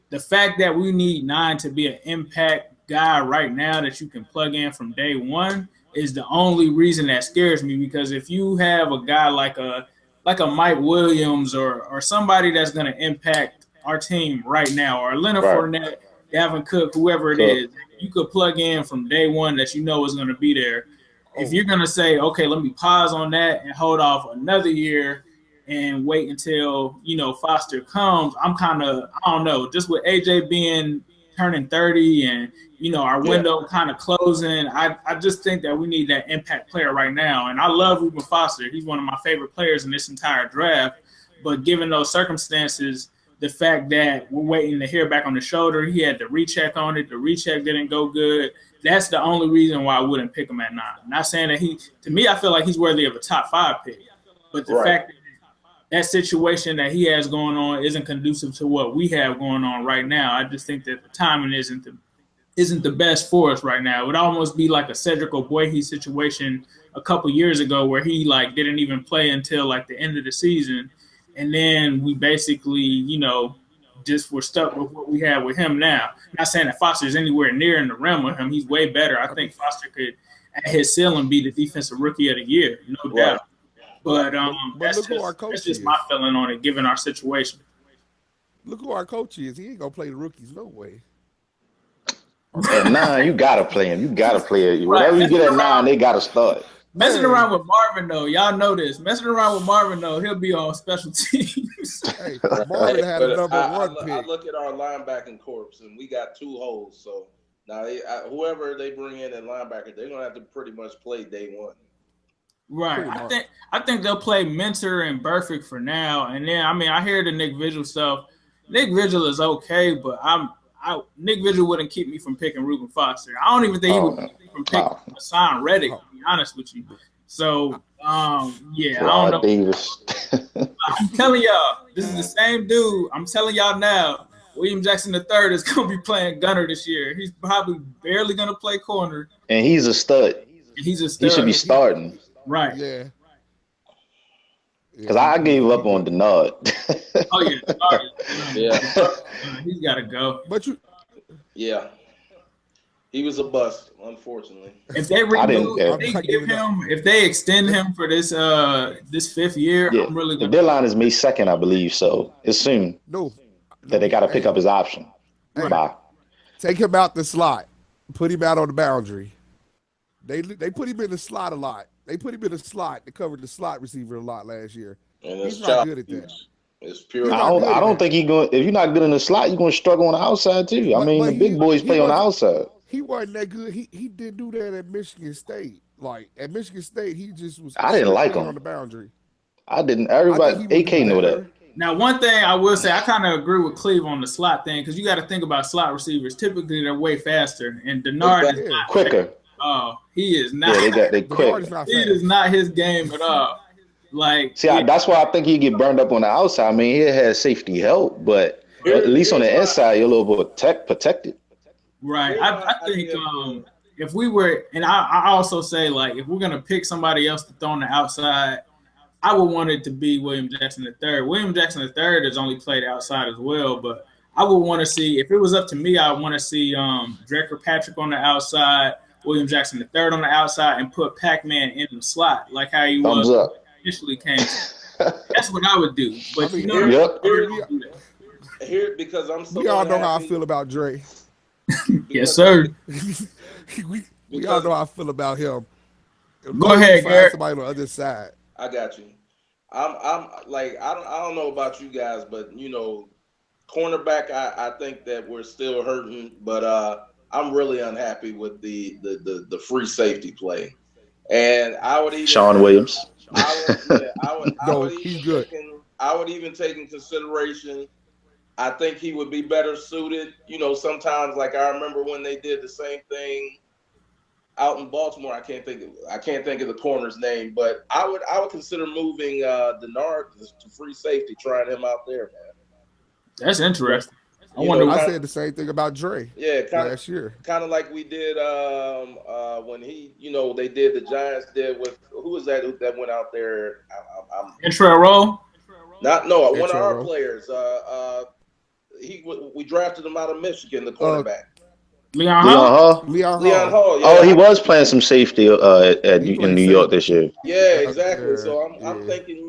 the fact that we need 9 to be an impact guy right now that you can plug in from day one is the only reason that scares me, because if you have a guy like a Mike Williams or somebody that's going to impact our team right now, or Leonard Fournette, Dalvin Cook, whoever it is, you could plug in from day one that you know is going to be there. If you're going to say, okay, let me pause on that and hold off another year and wait until, Foster comes, I don't know, just with AJ turning 30 and, our window kind of closing, I just think that we need that impact player right now. And I love Reuben Foster. He's one of my favorite players in this entire draft. But given those circumstances, the fact that we're waiting to hear back on the shoulder, he had the recheck on it. The recheck didn't go good. That's the only reason why I wouldn't pick him at 9. Not saying that to me, I feel like he's worthy of a top 5 pick. But the fact that situation that he has going on isn't conducive to what we have going on right now. I just think that the timing isn't the best for us right now. It would almost be like a Cedric Ogbuehi situation a couple years ago where he didn't even play until the end of the season. And then we basically, just we're stuck with what we have with him now. Not saying that Foster's anywhere near in the realm of him. He's way better. I think Foster could, at his ceiling, be the defensive rookie of the year, no doubt. But that's just my feeling on it, given our situation. Look who our coach is. He ain't gonna play the rookies no way. At 9, you gotta play him. You gotta play it. Whatever you get at 9, they gotta start. Messing around with Marvin, though, y'all know this. Messing around with Marvin, though, he'll be on special teams. Hey, Marvin had a #1 pick. I look at our linebacking corps, and we got 2 holes. So now, whoever they bring in at linebacker, they're gonna have to pretty much play day one. Right. I think they'll play Mentor and Burfict for now, and then I hear the Nick Vigil stuff. Nick Vigil is okay, but Nick Vigil wouldn't keep me from picking Reuben Foster. I don't even think he would keep me from picking Hassan Reddick, to be honest with you. So, yeah, I don't know. Davis. I'm telling y'all, this is the same dude. I'm telling y'all now, William Jackson III is going to be playing gunner this year. He's probably barely going to play corner. And he's a stud. He should be starting. Right. Yeah. Because I gave up on Denard. Oh, yeah. Yeah. He's got to go. But yeah. He was a bust, unfortunately. If they if they extend him for this 5th year, yeah. I'm really the deadline is May 2nd, I believe. So it's soon that they got to pick up his option. Bye. Take him out the slot. Put him out on the boundary. They put him in the slot a lot. They put him in the slot. They covered the slot receiver a lot last year. And he's not good at that. It's pure. I don't think he's going. If you're not good in the slot, you're going to struggle on the outside too. The big boys play on the outside. He wasn't that good. He did do that at Michigan State. Like at Michigan State, he just was. I didn't like him on the boundary. I didn't. Everybody, AK knew that. Now, one thing I will say, I kind of agree with Cleve on the slot thing because you got to think about slot receivers. Typically, they're way faster, and Denard is not quicker. Oh, he is not. Yeah, they quick. He is not his game at all. That's why I think he get burned up on the outside. He has safety help, but at least on the inside, you're a little bit protected. Right. I think if we were, and I also say if we're gonna pick somebody else to throw on the outside, I would want it to be William Jackson III. William Jackson III has only played outside as well, but I would want to see, if it was up to me, I would want to see Drecker Patrick on the outside, William Jackson III on the outside, and put Pac-Man in the slot like how he was initially came. That's what I would do. But here because I'm so. We all know how I feel about Dre. Yes, sir. we all know how I feel about him. Go ahead, Garret. Somebody on the other side. I got you. I'm like I don't know about you guys, but cornerback. I think that we're still hurting, but I'm really unhappy with the free safety play, and I would even Sean Williams. He's good. I would even take in consideration. I think he would be better suited. Sometimes I remember when they did the same thing out in Baltimore. I can't think of the corner's name, but I would consider moving Denard to free safety, trying him out there, man. That's interesting. I said the same thing about Dre. Yeah, last year, kind of like we did when they did the Giants did with who was that went out there? Intro roll. One of our players. We drafted him out of Michigan, the quarterback. Leon Hall. Yeah. He was playing some safety in New York this year. Yeah, exactly. So I'm thinking,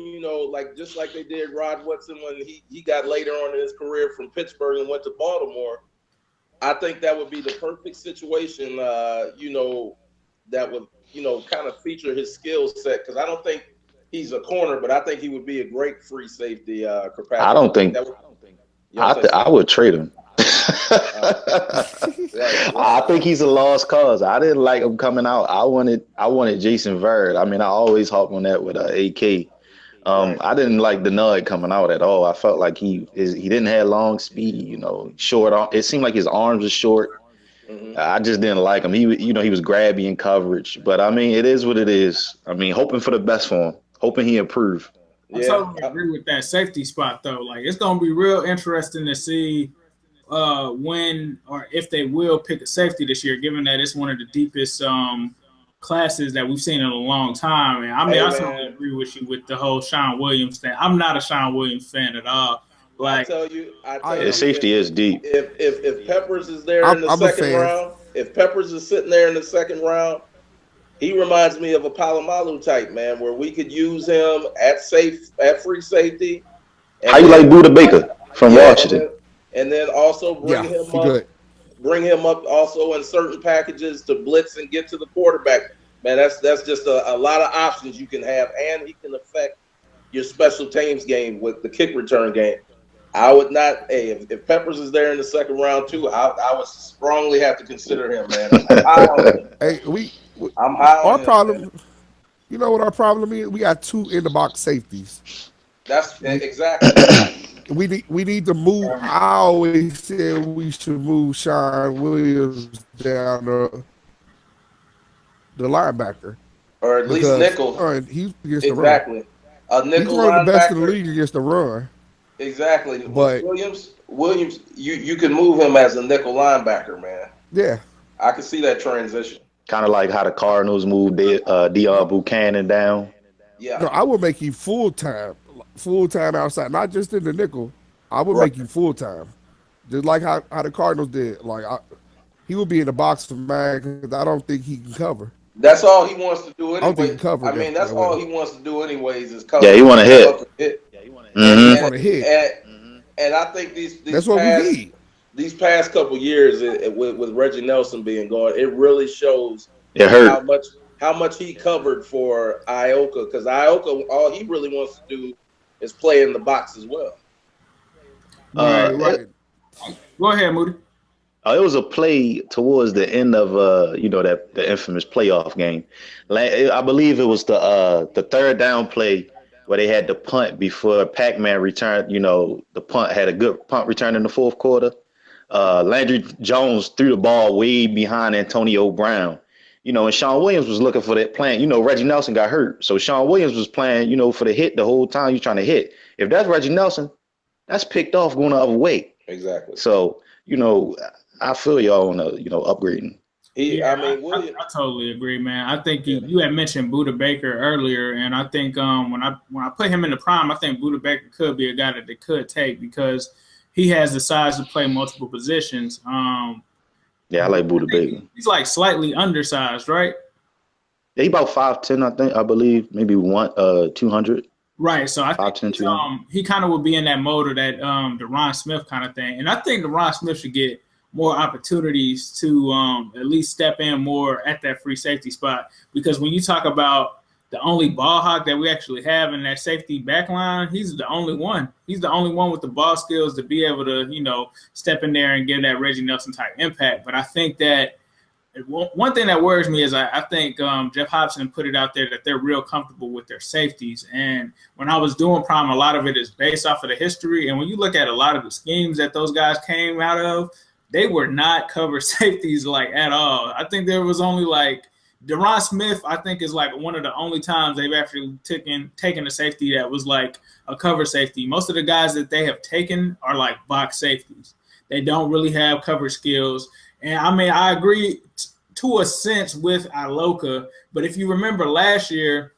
just like they did Rod Woodson when he got later on in his career from Pittsburgh and went to Baltimore. I think that would be the perfect situation, that would, kind of feature his skill set, because I don't think he's a corner, but I think he would be a great free safety. I would trade him. I think he's a lost cause. I didn't like him coming out. I wanted Jason Verrett. I always hop on that with AK. I didn't like Denard coming out at all. I felt like he didn't have long speed. Short. It seemed like his arms were short. Mm-hmm. I just didn't like him. He was grabby in coverage. But it is what it is. Hoping for the best for him. Hoping he improve. I totally agree with that safety spot though. It's gonna be real interesting to see when or if they will pick a safety this year, given that it's one of the deepest classes that we've seen in a long time. And I totally agree with you with the whole Sean Williams thing. I'm not a Sean Williams fan at all. Like, I tell you, His safety is deep. If Peppers is there in the I'm a second fan. round, if Peppers is sitting there in the second round, he reminds me of a Palomalu type, man, where we could use him at free safety. How you like Buda Baker from Washington? And then also Yeah, he good. bring him up also in certain packages to blitz and get to the quarterback. Man, that's just a lot of options you can have, and he can affect your special teams game with the kick return game. I would not. Hey, if Peppers is there in the second round too, I would strongly have to consider him, man. I'm high on him. Hey, I'm high on our him, problem. man. You know what our problem is? We got 2 in the box safeties. That's exactly. We need to move. I always said we should move Sean Williams down the linebacker, Or at least nickel. He's against Exactly. the A run. nickel He's one of the best in the linebacker. league against the run. Exactly. But Williams, you can move him as a nickel linebacker, man. yeah, I can see that transition. Kind of like how the Cardinals moved Dion Buchanan down. Yeah. no, I will make you full time outside, not just in the nickel. I would make you full time, just like how the Cardinals did. Like he will be in the box for man because I don't think he can cover. That's all he wants to do I don't think he anyway. can cover. I mean, that's that all well. he wants to do anyways is cover. Yeah, he want to hit. He want to hit. And I think That's what we need. These past couple years with Reggie Nelson being gone, it really shows It hurt. how much he covered for Ioka, because Ioka, all he really wants to do is play in the box as well. Right. go ahead, Moody. It was a play towards the end of the infamous playoff game. I believe it was the third down play where they had the punt before Pac-Man returned. The punt had a good punt return in the fourth quarter. Landry Jones threw the ball way behind Antonio Brown. And Sean Williams was looking for that plan. Reggie Nelson got hurt. So Sean Williams was playing, for the hit the whole time he's trying to hit. If that's Reggie Nelson, that's picked off going the other way. Exactly. So, I feel y'all on upgrading. I totally agree, man. I think you had mentioned Buda Baker earlier, and I think when I put him in the prime, I think Buda Baker could be a guy that they could take because he has the size to play multiple positions. Yeah, I like Buda Baker. He's like slightly undersized, right? Yeah, he about 5'10", I believe, maybe 200. Right. So I think he kind of would be in that mode of that Deron Smith kind of thing. And I think Deron Smith should get more opportunities to at least step in more at that free safety spot. Because when you talk about the only ball hawk that we actually have in that safety back line, he's the only one. He's the only one with the ball skills to be able to, step in there and give that Reggie Nelson type impact. But I think that one thing that worries me is I think Jeff Hobson put it out there that they're real comfortable with their safeties. And when I was doing prime, a lot of it is based off of the history. And when you look at a lot of the schemes that those guys came out of, they were not cover safeties like at all. I think there was only like Deron Smith, I think, is like one of the only times they've actually taken a safety that was like a cover safety. Most of the guys that they have taken are like box safeties. They don't really have cover skills. And I mean, I agree to a sense with Iloka, but if you remember last year,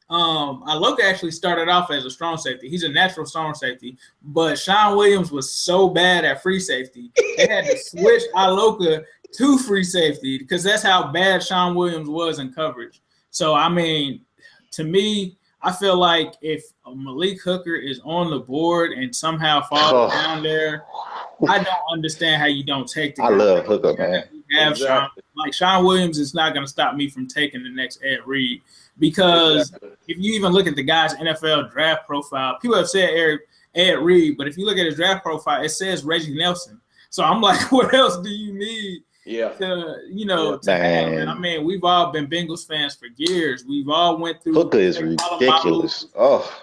Iloka actually started off as a strong safety. He's a natural strong safety, but Sean Williams was so bad at free safety, they had to switch Iloka to free safety because that's how bad Sean Williams was in coverage. So, I mean, to me, I feel like if Malik Hooker is on the board and somehow falls down there, I don't understand how you don't take the guy. I love Hooker, man. Exactly. Sean Williams is not going to stop me from taking the next Ed Reed because if you even look at the guy's NFL draft profile, people have said Ed Reed, but if you look at his draft profile, it says Reggie Nelson. So I'm like, what else do you need? To have? And I mean, we've all been Bengals fans for years. We've all went through. Hooker is ridiculous.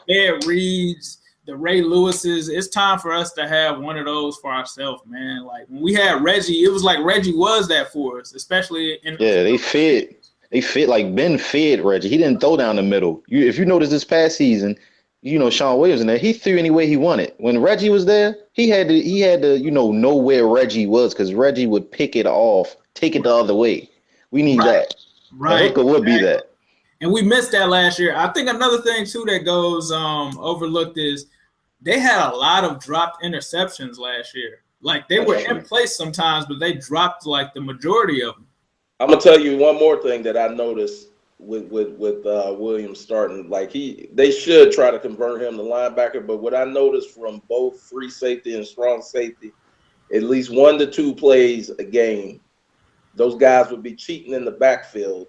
Ed Reeds, the Ray Lewises. It's time for us to have one of those for ourselves, man. Like when we had Reggie, it was like Reggie was that for us, especially in they fit like Ben fed Reggie. He didn't throw down the middle. If you notice this past season, Sean Williams in there, he threw any way he wanted. When Reggie was there, he had to know where Reggie was because Reggie would pick it off, take it the other way. We need that. Right. Hooker would be that. And we missed that last year. I think another thing too that goes overlooked is they had a lot of dropped interceptions last year. Like they were in place sometimes, but they dropped like the majority of them. I'm gonna tell you one more thing that I noticed with Williams starting. Like they should try to convert him to linebacker, but what I noticed from both free safety and strong safety, at least 1 to 2 plays a game, those guys would be cheating in the backfield,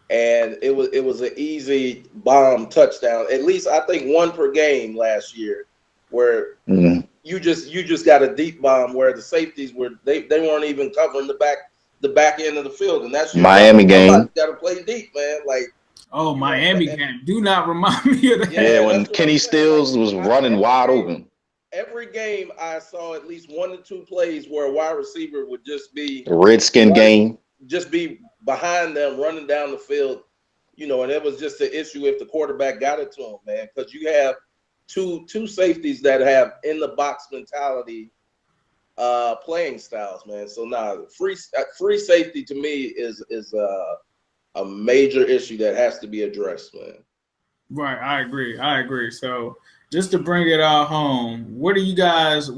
and it was an easy bomb touchdown. At least I think 1 per game last year, where you just got a deep bomb where the safeties were they weren't even covering the back end of the field, and that's Miami game. Got to play deep, man. Like Miami game. Do not remind me of that. Yeah, when Kenny Stills was running wide open. Every game I saw at least 1 to 2 plays where a wide receiver would just be the Redskin game, just be behind them running down the field, and it was just an issue if the quarterback got it to him, man, because you have two safeties that have in the box mentality playing styles, man. So free safety to me is a major issue that has to be addressed, man. Right, I agree. So just to bring it all home, where do you guys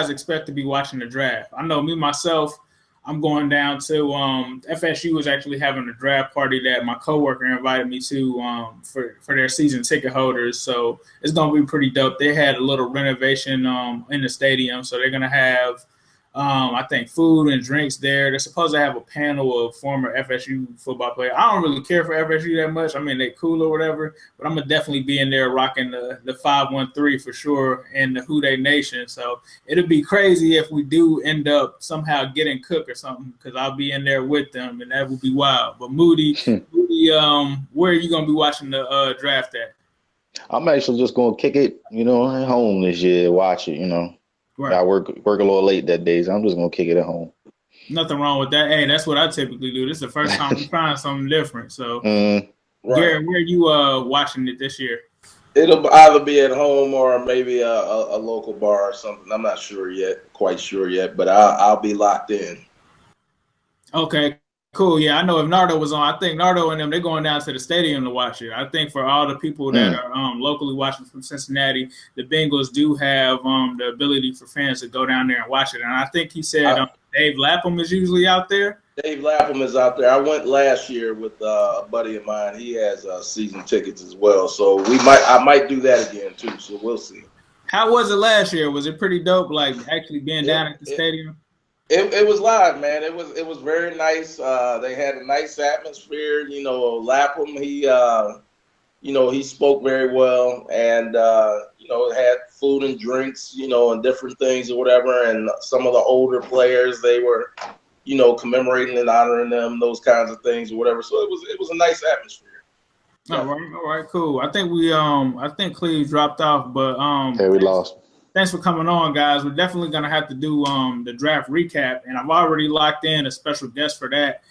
expect to be watching the draft? I know me myself, I'm going down to FSU was actually having a draft party that my coworker invited me to for their season ticket holders. So it's gonna be pretty dope. They had a little renovation in the stadium, so they're gonna have I think food and drinks there. They're supposed to have a panel of former FSU football players. I don't really care for FSU that much. I mean, they're cool or whatever, but I'm gonna definitely be in there rocking the 513 for sure and the Who Dey Nation. So it'll be crazy if we do end up somehow getting Cook or something, because I'll be in there with them, and that would be wild. But Moody, where are you gonna be watching the draft at? I'm actually just gonna kick it, at home this year, watch it, Right. I work a little late that day, so I'm just gonna kick it at home. Nothing wrong with that. Hey, that's what I typically do. This is the first time we find something different. So, right. Garret, where are you watching it this year? It'll either be at home or maybe a local bar or something. I'm not quite sure yet, but I'll be locked in. Okay. Cool. Yeah, I know if Nardo was on, I think Nardo and them, they're going down to the stadium to watch it. I think for all the people that are locally watching from Cincinnati, the Bengals do have the ability for fans to go down there and watch it. And I think he said Dave Lapham is usually out there. Dave Lapham is out there. I went last year with a buddy of mine. He has season tickets as well. So I might do that again too. So we'll see. How was it last year? Was it pretty dope, like actually being down at the stadium? It was live, man. It was very nice. They had a nice atmosphere. Lapham, he spoke very well, and had food and drinks, and different things or whatever. And some of the older players, they were, commemorating and honoring them, those kinds of things or whatever. So it was a nice atmosphere. Yeah. All right, cool. I think Cleve dropped off, but we lost. Thanks for coming on, guys. We're definitely going to have to do the draft recap, and I've already locked in a special guest for that.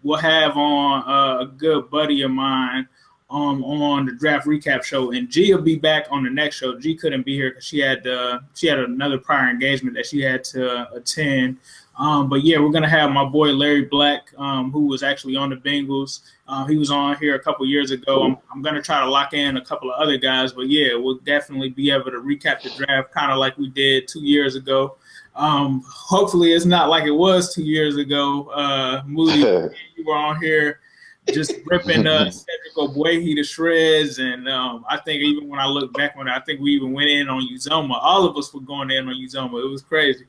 We'll have on a good buddy of mine on the draft recap show, and G will be back on the next show. G couldn't be here because she had another prior engagement that she had to attend. But yeah, we're gonna have my boy Larry Black, who was actually on the Bengals. He was on here a couple years ago. I'm gonna try to lock in a couple of other guys, but yeah, we'll definitely be able to recap the draft kind of like we did 2 years ago. Hopefully, it's not like it was 2 years ago. Moody, you were on here just ripping Cedric Ogbuehi to shreds, and I think even when I look back on it, I think we even went in on Uzoma. All of us were going in on Uzoma. It was crazy.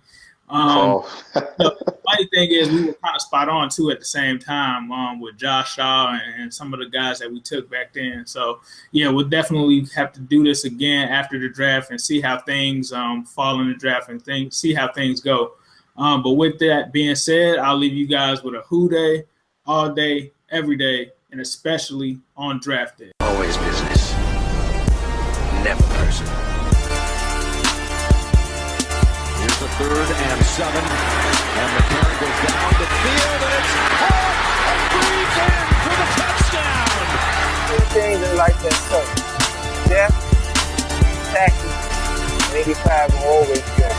The funny thing is we were kind of spot on too at the same time with Josh Shaw and some of the guys that we took back then. So yeah, we'll definitely have to do this again after the draft and see how things fall in the draft and see how things go. But with that being said, I'll leave you guys with a Who Dey all day, every day, and especially on draft day. Always business, never personal. Here's the 3rd and 7, and McCarron goes down the field, and it's caught and breathes in for the touchdown. Two things in life that suck: death, taxes, and 85 will always go.